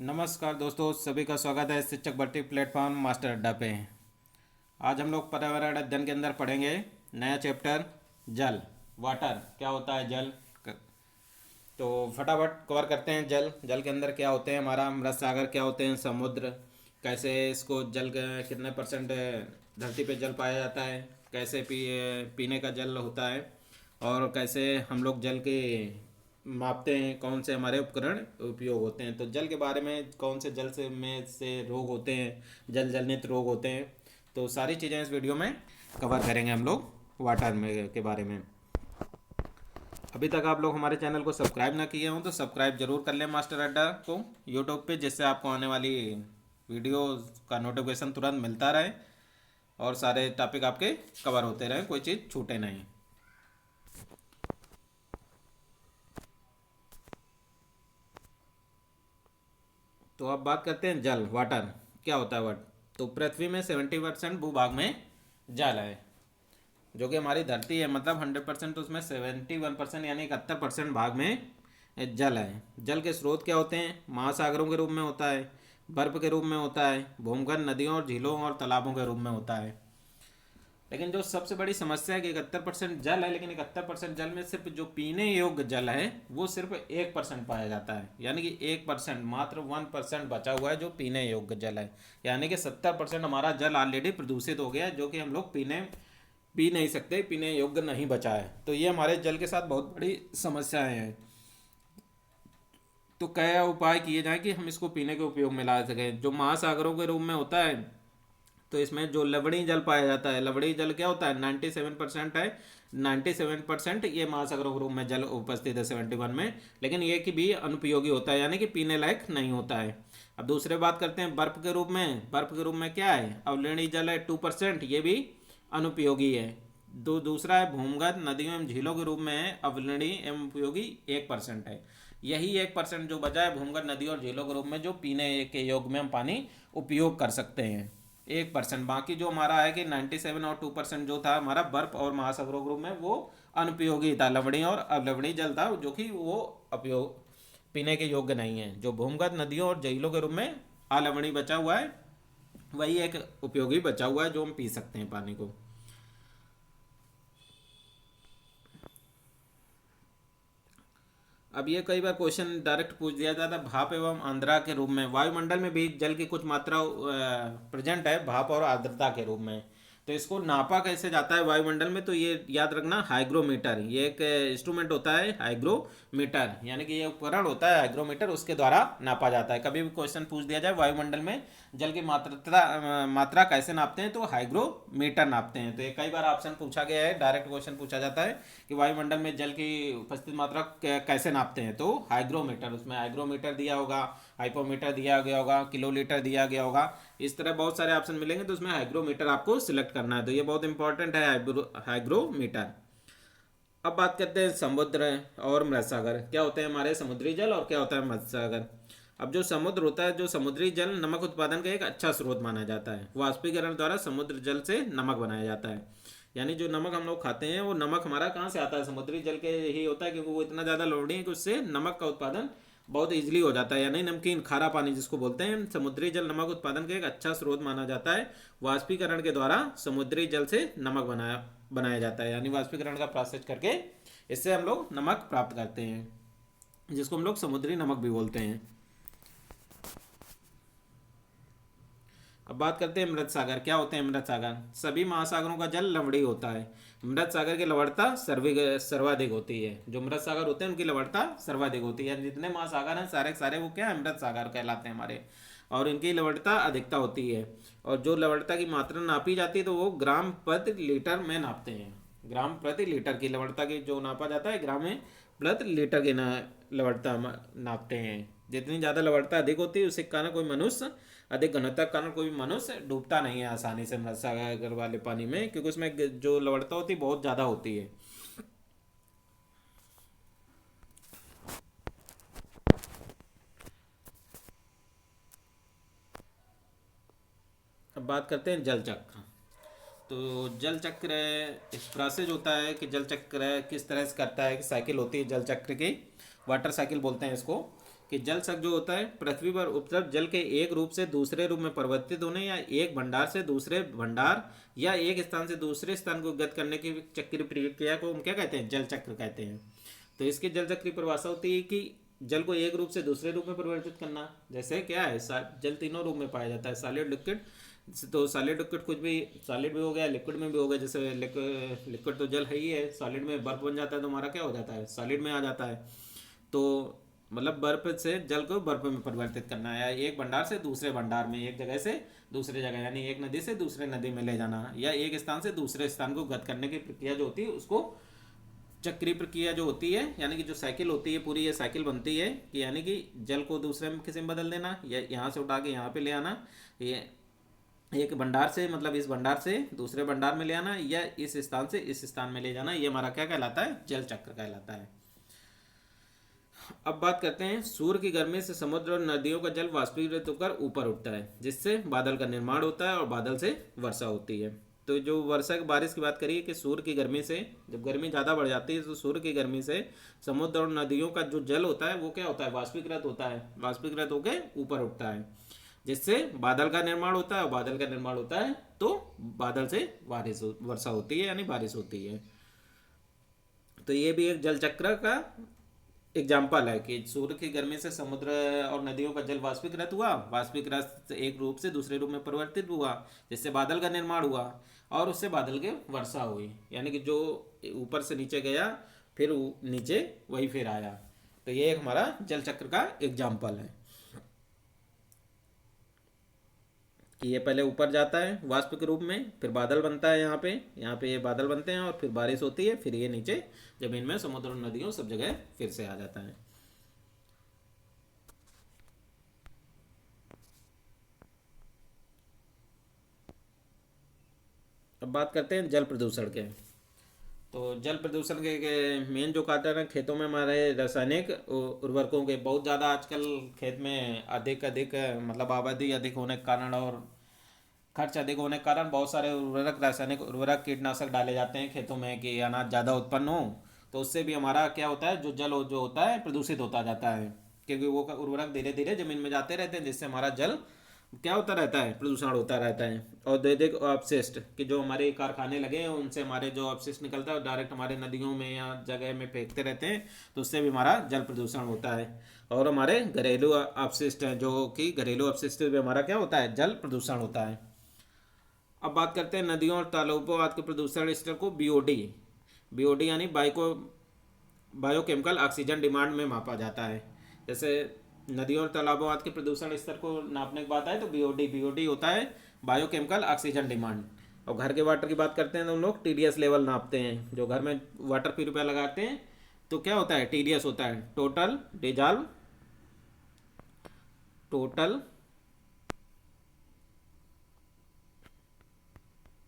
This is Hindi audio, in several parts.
नमस्कार दोस्तों, सभी का स्वागत है शिक्षक भर्ती प्लेटफॉर्म मास्टर अड्डा पे। आज हम लोग पर्यावरण अध्ययन के अंदर पढ़ेंगे नया चैप्टर जल, वाटर। क्या होता है जल? तो फटाफट कवर करते हैं। जल जल के अंदर क्या होते हैं? हमारा मृत सागर क्या होते हैं? समुद्र। कैसे इसको जल कितने परसेंट धरती पे जल पाया जाता है? कैसे पीने का जल होता है? और कैसे हम लोग जल के मापते हैं? कौन से हमारे उपकरण उपयोग होते हैं? तो जल के बारे में, कौन से जल से रोग होते हैं, जल जनित रोग होते हैं, तो सारी चीज़ें इस वीडियो में कवर करेंगे हम लोग वाटर में के बारे में। अभी तक आप लोग हमारे चैनल को सब्सक्राइब ना किए हों तो सब्सक्राइब जरूर कर लें मास्टर अड्डा को यूट्यूब पे, जिससे आपको आने वाली वीडियो का नोटिफिकेशन तुरंत मिलता रहे और सारे टॉपिक आपके कवर होते रहें, कोई चीज़ छूटे नहीं। तो अब बात करते हैं जल, वाटर। क्या होता है वाटर? तो पृथ्वी में 70% भूभाग में जल है। जो कि हमारी धरती है, मतलब 100%, उसमें 71% यानी 71% भाग में जल है। जल के स्रोत क्या होते हैं? महासागरों के रूप में होता है, बर्फ के रूप में होता है, भूमिगत नदियों और झीलों और तालाबों के रूप में होता है। लेकिन जो सबसे बड़ी समस्या है कि 71% जल है, लेकिन 71% जल में सिर्फ जो पीने योग्य जल है वो सिर्फ 1% पाया जाता है। यानी कि 1%, मात्र 1% बचा हुआ है जो पीने योग्य जल है। यानी कि 70% हमारा जल ऑलरेडी प्रदूषित हो गया है, जो कि हम लोग पी नहीं सकते, पीने योग्य नहीं बचा है। तो ये हमारे जल के साथ बहुत बड़ी समस्याएं हैं। तो क्या उपाय किए जाएं कि हम इसको पीने के उपयोग में ला सकें? जो महासागरों के रूप में होता है, तो इसमें जो लवणीय जल पाया जाता है, लवणीय जल क्या होता है? 97% है। 97% ये महासागरों के रूप में जल उपस्थित है 71 में, लेकिन ये कि भी अनुपयोगी होता है, यानी कि पीने लायक नहीं होता है। अब दूसरे बात करते हैं बर्फ के रूप में। बर्फ के रूप में क्या है? अवलवणीय जल है 2%, ये भी अनुपयोगी है। दूसरा है भूमिगत नदियों एवं झीलों के रूप में है, अवलवणीय एवं उपयोगी 1% है। यही 1% जो बचा है भूमिगत नदियों और झीलों के रूप में, जो पीने के योग्य में हम पानी उपयोग कर सकते हैं, 1%। बाकी जो हमारा है कि 97 और 2% जो था हमारा बर्फ और महासागरों के रूप में, वो अनुपयोगी था, लवणीय और अवलवणीय जल था, जो कि वो उपयोग पीने के योग्य नहीं है। जो भूमिगत नदियों और झीलों के रूप में अलवणीय बचा हुआ है, वही एक उपयोगी बचा हुआ है जो हम पी सकते हैं पानी को। अब ये कई बार क्वेश्चन डायरेक्ट पूछ दिया जाता है, भाप एवं आर्द्रता के रूप में। वायुमंडल में भी जल की कुछ मात्रा प्रेजेंट है, भाप और आर्द्रता के रूप में। तो इसको नापा कैसे जाता है वायुमंडल में? तो ये याद रखना, हाइग्रोमीटर, ये एक इंस्ट्रूमेंट होता है, हाइग्रोमीटर, यानी कि ये उपकरण होता है हाइग्रोमीटर, उसके द्वारा नापा जाता है। कभी भी क्वेश्चन पूछ दिया जाए वायुमंडल में जल की मात्रा कैसे नापते हैं, तो हाइग्रोमीटर नापते हैं। तो ये कई बार ऑप्शन पूछा गया है, डायरेक्ट क्वेश्चन पूछा जाता है कि वायुमंडल में जल की उपस्थित मात्रा कैसे नापते हैं, तो हाइग्रोमीटर, उसमें हाइग्रोमीटर दिया होगा, हाइपोमीटर दिया गया होगा, किलोलीटर दिया गया होगा, इस तरह बहुत सारे ऑप्शन मिलेंगे। तो उसमें हाइग्रोमीटर आपको सिलेक्ट करना है, तो ये बहुत इंपॉर्टेंट है हाइग्रोमीटर। अब बात करते हैं समुद्र और मृत सागर। क्या होते हैं हमारे समुद्री जल और क्या होता है मृत सागर? अब जो समुद्र होता है, जो समुद्री जल नमक उत्पादन का एक अच्छा स्रोत माना जाता है। वाष्पीकरण द्वारा समुद्र जल से नमक बनाया जाता है। यानी जो नमक हम लोग खाते हैं, वो नमक हमारा कहाँ से आता है? समुद्री जल के ही होता है, क्योंकि वो इतना ज़्यादा लवणीय है कि उससे नमक का उत्पादन बहुत इजीली हो जाता है। यानी नमकीन खारा पानी जिसको बोलते हैं, समुद्री जल नमक उत्पादन का एक अच्छा स्रोत माना जाता है। वाष्पीकरण के द्वारा समुद्री जल से नमक बनाया बनाया जाता है, यानी वाष्पीकरण का प्रोसेस करके इससे हम लोग नमक प्राप्त करते हैं, जिसको हम लोग समुद्री नमक भी बोलते हैं। अब बात करते हैं मृत सागर। क्या होते हैं मृत सागर? सभी महासागरों का जल लवणीय होता है। मृत सागर की लवणता सर्वाधिक होती है। जो मृत सागर होते हैं उनकी लवणता सर्वाधिक होती है। जितने महासागर हैं सारे सारे वो क्या है? मृत सागर कहलाते हैं हमारे, और इनकी लवणता अधिकता होती है। और जो लवणता की मात्रा नापी जाती है, तो वो ग्राम प्रति लीटर में नापते हैं। ग्राम प्रति लीटर की लवणता की जो नापा जाता है, ग्राम में प्रति लीटर की लवणता नापते हैं। जितनी ज़्यादा लवणता अधिक होती है, उसके कारण कोई मनुष्य, अधिक घनत्व के कारण कोई मनुष्य डूबता नहीं है आसानी से मृत सागर वाले पानी में, क्योंकि उसमें जो लवणता होती है बहुत ज़्यादा होती है। अब बात करते हैं जल चक्र। तो जल चक्र इस प्रोसेस होता है कि जल चक्र किस तरह से करता है, कि साइकिल होती है जल चक्र की, वाटर साइकिल बोलते हैं इसको। कि जल शक जो होता है पृथ्वी पर उपलब्ध जल के एक रूप से दूसरे रूप में परिवर्तित होने या एक भंडार से दूसरे भंडार या एक स्थान से दूसरे स्थान को गत करने की चक्रीय प्रक्रिया को हम क्या कहते हैं, जल चक्र कहते हैं। तो इसकी जल चक्र की परिभाषा होती है कि जल को एक रूप से दूसरे रूप में परिवर्तित करना। जैसे क्या है, जल तीनों रूप में पाया जाता है, सॉलिड, लिक्विड। तो सॉलिड लिक्विड कुछ भी, सॉलिड भी हो गया, लिक्विड में भी हो गया। जैसे लिक्विड तो जल है ही है, सॉलिड में बर्फ बन जाता है तो हमारा क्या हो जाता है, सॉलिड में आ जाता है। तो मतलब बर्फ से जल को बर्फ में परिवर्तित करना है, या एक भंडार से दूसरे भंडार में, एक जगह से दूसरे जगह, यानी एक नदी से दूसरे नदी में ले जाना, या एक स्थान से दूसरे स्थान को गत करने की प्रक्रिया जो होती है उसको चक्रीय प्रक्रिया जो होती है, यानी कि जो साइकिल होती है पूरी, ये साइकिल बनती है कि यानी कि जल को दूसरे में किसी में बदल देना, या यहाँ से उठा के यहाँ पे ले आना, ये एक भंडार से मतलब इस भंडार से दूसरे भंडार में ले आना, या इस स्थान से इस स्थान में ले जाना, ये हमारा क्या कहलाता है, जल चक्र कहलाता है। अब बात करते हैं, सूर्य की गर्मी से समुद्र और नदियों का जल वाष्पीकृत होकर ऊपर उठता है, जिससे बादल का निर्माण होता है और बादल से वर्षा होती है। तो जो वर्षा की बारिश की बात करिए कि सूर्य की गर्मी से, जब गर्मी ज़्यादा बढ़ जाती है तो सूर्य की गर्मी से समुद्र और नदियों का जो जल होता है वो क्या होता है, वाष्पीकृत होता है, वाष्पीकृत होकर ऊपर उठता है, जिससे बादल का निर्माण होता है, और बादल का निर्माण होता है तो बादल से वर्षा होती है, यानी बारिश होती है। तो ये भी एक जल चक्र का एग्जाम्पल है कि सूर्य की गर्मी से समुद्र और नदियों का जल वाष्पीकृत हुआ, वाष्पीकृत से एक रूप से दूसरे रूप में परिवर्तित हुआ, जिससे बादल का निर्माण हुआ और उससे बादल के वर्षा हुई, यानी कि जो ऊपर से नीचे गया फिर नीचे वही फिर आया। तो ये एक हमारा जल चक्र का एग्जाम्पल है कि ये पहले ऊपर जाता है वाष्प के रूप में, फिर बादल बनता है, यहाँ पे ये बादल बनते हैं और फिर बारिश होती है, फिर ये नीचे जमीन में समुद्र और नदियों सब जगह फिर से आ जाता है। अब बात करते हैं जल प्रदूषण के। तो जल प्रदूषण के मेन जो कारण है खेतों में हमारे रासायनिक उर्वरकों के बहुत ज़्यादा आजकल खेत में अधिक अधिक मतलब आबादी अधिक होने के कारण और खर्च अधिक होने के कारण बहुत सारे उर्वरक, रासायनिक उर्वरक, कीटनाशक डाले जाते हैं खेतों में कि अनाज ज़्यादा उत्पन्न हो। तो उससे भी हमारा क्या होता है, जो जल जो होता है प्रदूषित होता जाता है, क्योंकि वो उर्वरक धीरे धीरे जमीन में जाते रहते हैं, जिससे हमारा जल क्या होता रहता है, प्रदूषण होता रहता है। औद्योगिक अपशिष्ट कि जो हमारे कारखाने लगे हैं उनसे हमारे जो अपशिष्ट निकलता है डायरेक्ट हमारे नदियों में या जगह में फेंकते रहते हैं, तो उससे भी हमारा जल प्रदूषण होता है। और हमारे घरेलू अपशिष्ट हैं, जो कि घरेलू अपशिष्ट भी हमारा क्या होता है, जल प्रदूषण होता है। अब बात करते हैं नदियों और तालाबों आदि के प्रदूषण स्तर को बीओडी, बीओडी यानी बायोकेमिकल ऑक्सीजन डिमांड में मापा जाता है। जैसे नदियों और तालाबों आदि के प्रदूषण स्तर को नापने की बात आए तो बीओडी, बीओडी होता है बायोकेमिकल ऑक्सीजन डिमांड। और घर के वाटर की बात करते हैं तो हम लोग टीडीएस लेवल नापते हैं, जो घर में वाटर प्यूरिफायर लगाते हैं तो क्या होता है, टीडीएस होता है, टोटल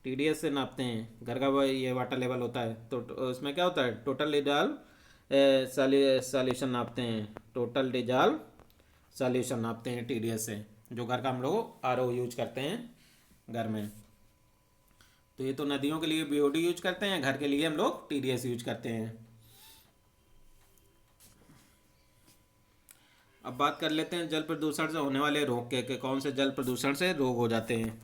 टीडीएस से नापते हैं घर का ये वाटर लेवल होता है। तो उसमें क्या होता है, टोटल डिजॉल्व सॉल्यूशन नापते हैं, टोटल डिजॉल्व सॉल्यूशन नापते हैं टीडीएस से, जो घर का हम लोग आरओ यूज करते हैं घर में। तो ये तो नदियों के लिए बीओडी यूज करते हैं, घर के लिए हम लोग टीडीएस यूज करते हैं। अब बात कर लेते हैं जल प्रदूषण से होने वाले रोग के कौन से जल प्रदूषण से रोग हो जाते हैं।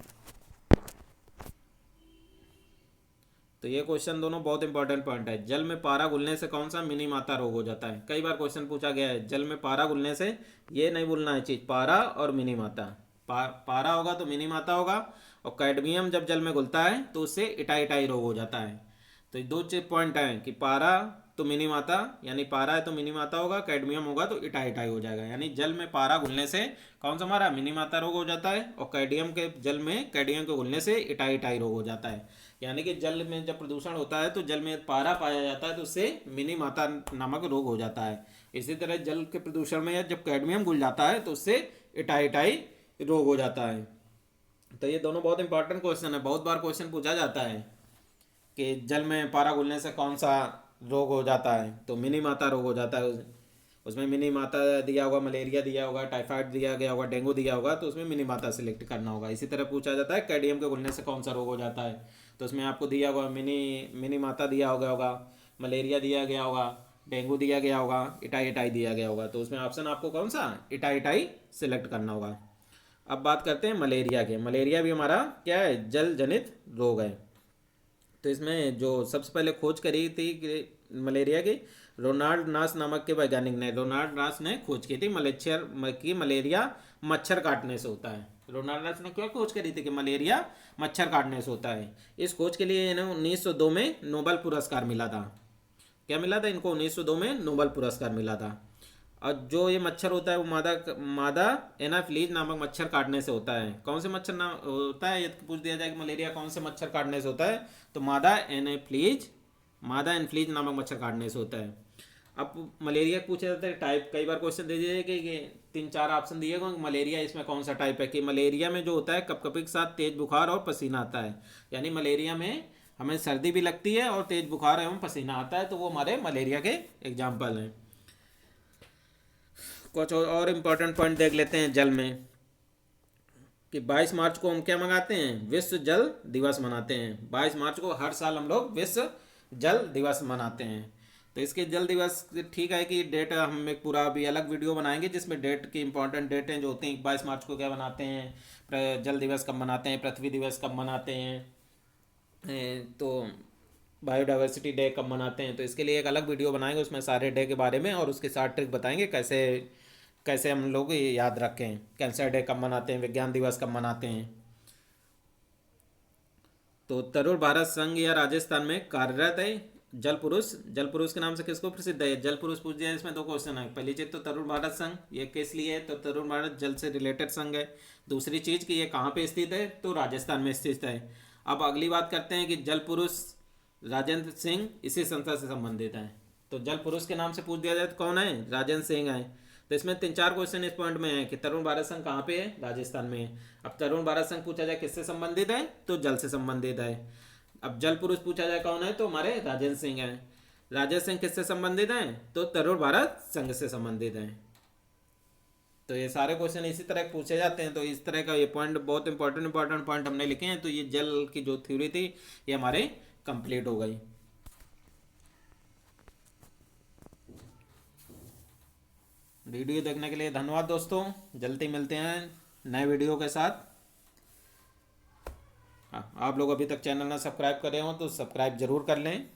तो ये क्वेश्चन दोनों बहुत इंपॉर्टेंट पॉइंट है। जल में पारा घुलने से कौन सा मिनी माता रोग हो जाता है, कई बार क्वेश्चन पूछा गया है। जल में पारा घुलने से, ये नहीं भूलना है चीज, पारा और मिनी माता, पारा होगा तो मिनी माता होगा, और कैडमियम जब जल में घुलता है तो उससे इटाई रोग हो जाता है। तो दो पॉइंट हैं कि पारा तो मिनी माता, यानी पारा है तो मिनी माता होगा, कैडमियम होगा तो इटाई हो जाएगा। यानी जल में पारा घुलने से कौन सा हमारा मिनी माता रोग हो जाता है, और कैडियम के जल में कैडियम के घुलने से इटाई रोग हो जाता है। यानी कि जल में जब प्रदूषण होता है तो जल में पारा पाया जाता है तो उससे मिनी माता नामक रोग हो जाता है। इसी तरह जल के प्रदूषण में जब कैडमियम घुल जाता है तो उससे इटाई रोग हो जाता है। तो ये दोनों बहुत इंपॉर्टेंट क्वेश्चन है, बहुत बार क्वेश्चन पूछा जाता है कि जल में पारा घुलने से कौन सा रोग हो जाता है, तो मिनी माता रोग हो जाता है। उसमें मिनी माता दिया होगा, मलेरिया दिया होगा, टाइफाइड दिया गया होगा, डेंगू दिया होगा, तो उसमें मिनी माता सिलेक्ट करना होगा। इसी तरह पूछा जाता है कैडियम के घुलने से कौन सा रोग हो जाता है, तो उसमें आपको दिया होगा मिनी माता दिया हो गया होगा, मलेरिया दिया गया होगा, डेंगू दिया गया होगा, इटाई इटाई दिया गया होगा, तो उसमें ऑप्शन आपको कौन सा, इटाई इटाई सिलेक्ट करना होगा। अब बात करते हैं मलेरिया के। मलेरिया भी हमारा क्या है, जल जनित रोग है। तो इसमें जो सबसे पहले खोज करी थी कि मलेरिया की, रोनाल्ड नास नामक के वैज्ञानिक ने, रोनाल्ड नास ने खोज की थी मलेच्छर की मलेरिया मच्छर काटने से होता है। रोनाल्ड नास ने क्या खोज करी थी कि मलेरिया मच्छर काटने से होता है। इस खोज के लिए इन्हें 1902 में नोबेल पुरस्कार मिला था। क्या मिला था इनको, 1902 में नोबेल पुरस्कार मिला था। और जो ये मच्छर होता है वो मादा मादा एनाफ्लीज नामक मच्छर काटने से होता है। कौन से मच्छर नाम होता है, ये पूछ दिया जाए कि मलेरिया कौन से मच्छर काटने से होता है, तो मादा एनफ्लीज नामक मच्छर काटने से होता है। अब मलेरिया पूछा जाता है टाइप, कई बार क्वेश्चन दे दिए कि 3-4 ऑप्शन दिए गए मलेरिया इसमें कौन सा टाइप है, कि मलेरिया में जो होता है कपकपी के साथ तेज बुखार और पसीना आता है। यानी मलेरिया में हमें सर्दी भी लगती है और तेज बुखार एवं पसीना आता है, तो वो हमारे मलेरिया के एग्जाम्पल हैं। कुछ और इम्पोर्टेंट पॉइंट देख लेते हैं जल में, कि 22 मार्च को हम क्या मनाते हैं, विश्व जल दिवस मनाते हैं। 22 मार्च को हर साल हम लोग विश्व जल दिवस मनाते हैं। तो इसके जल दिवस ठीक है कि डेट हम एक पूरा अभी अलग वीडियो बनाएंगे जिसमें डेट की इंपॉर्टेंट डेटें जो होती हैं, 22 मार्च को क्या मनाते हैं, जल दिवस कब मनाते हैं, पृथ्वी दिवस कब मनाते हैं, तो बायोडाइवर्सिटी डे कब मनाते हैं। तो इसके लिए एक अलग वीडियो बनाएंगे, उसमें सारे डे के बारे में और उसके साथ ट्रिक बताएंगे कैसे कैसे हम लोग ये याद रखें, कैंसर डे कब मनाते हैं, विज्ञान दिवस कब मनाते हैं। तो तरुण भारत संघ या राजस्थान में कार्यरत है जल पुरुष। जल पुरुष के नाम से किसको प्रसिद्ध है, जल पुरुष पूछ दिया। इसमें 2 क्वेश्चन है। पहली चीज तो तरुण भारत संघ ये किस लिए है, तो तरुण भारत जल से रिलेटेड संघ है। दूसरी चीज कि ये कहाँ पे स्थित है, तो राजस्थान में स्थित है। अब अगली बात करते हैं कि जल पुरुष राजेंद्र सिंह इसी संस्था से संबंधित है। तो जल पुरुष के नाम से पूछ दिया जाए तो कौन है, राजेंद्र सिंह है। तो इसमें 3-4 क्वेश्चन इस पॉइंट में है कि तरुण भारत संघ कहाँ पे है, राजस्थान में है। अब तरुण भारत संघ पूछा जाए किससे संबंधित है, तो जल से संबंधित है। अब जल पुरुष पूछा जाए कौन है, तो हमारे राजेंद्र सिंह है। राजेंद्र सिंह किससे संबंधित हैं, तो तरुण भारत संघ से संबंधित हैं। तो ये सारे क्वेश्चन इसी तरह पूछे जाते हैं। तो इस तरह का ये पॉइंट बहुत इंपॉर्टेंट पॉइंट हमने लिखे हैं। तो ये जल की जो थ्योरी थी ये हमारे कंप्लीट हो गई। वीडियो देखने के लिए धन्यवाद दोस्तों। जल्दी मिलते हैं नए वीडियो के साथ। हाँ, आप लोग अभी तक चैनल ना सब्सक्राइब करे हो तो सब्सक्राइब जरूर कर लें।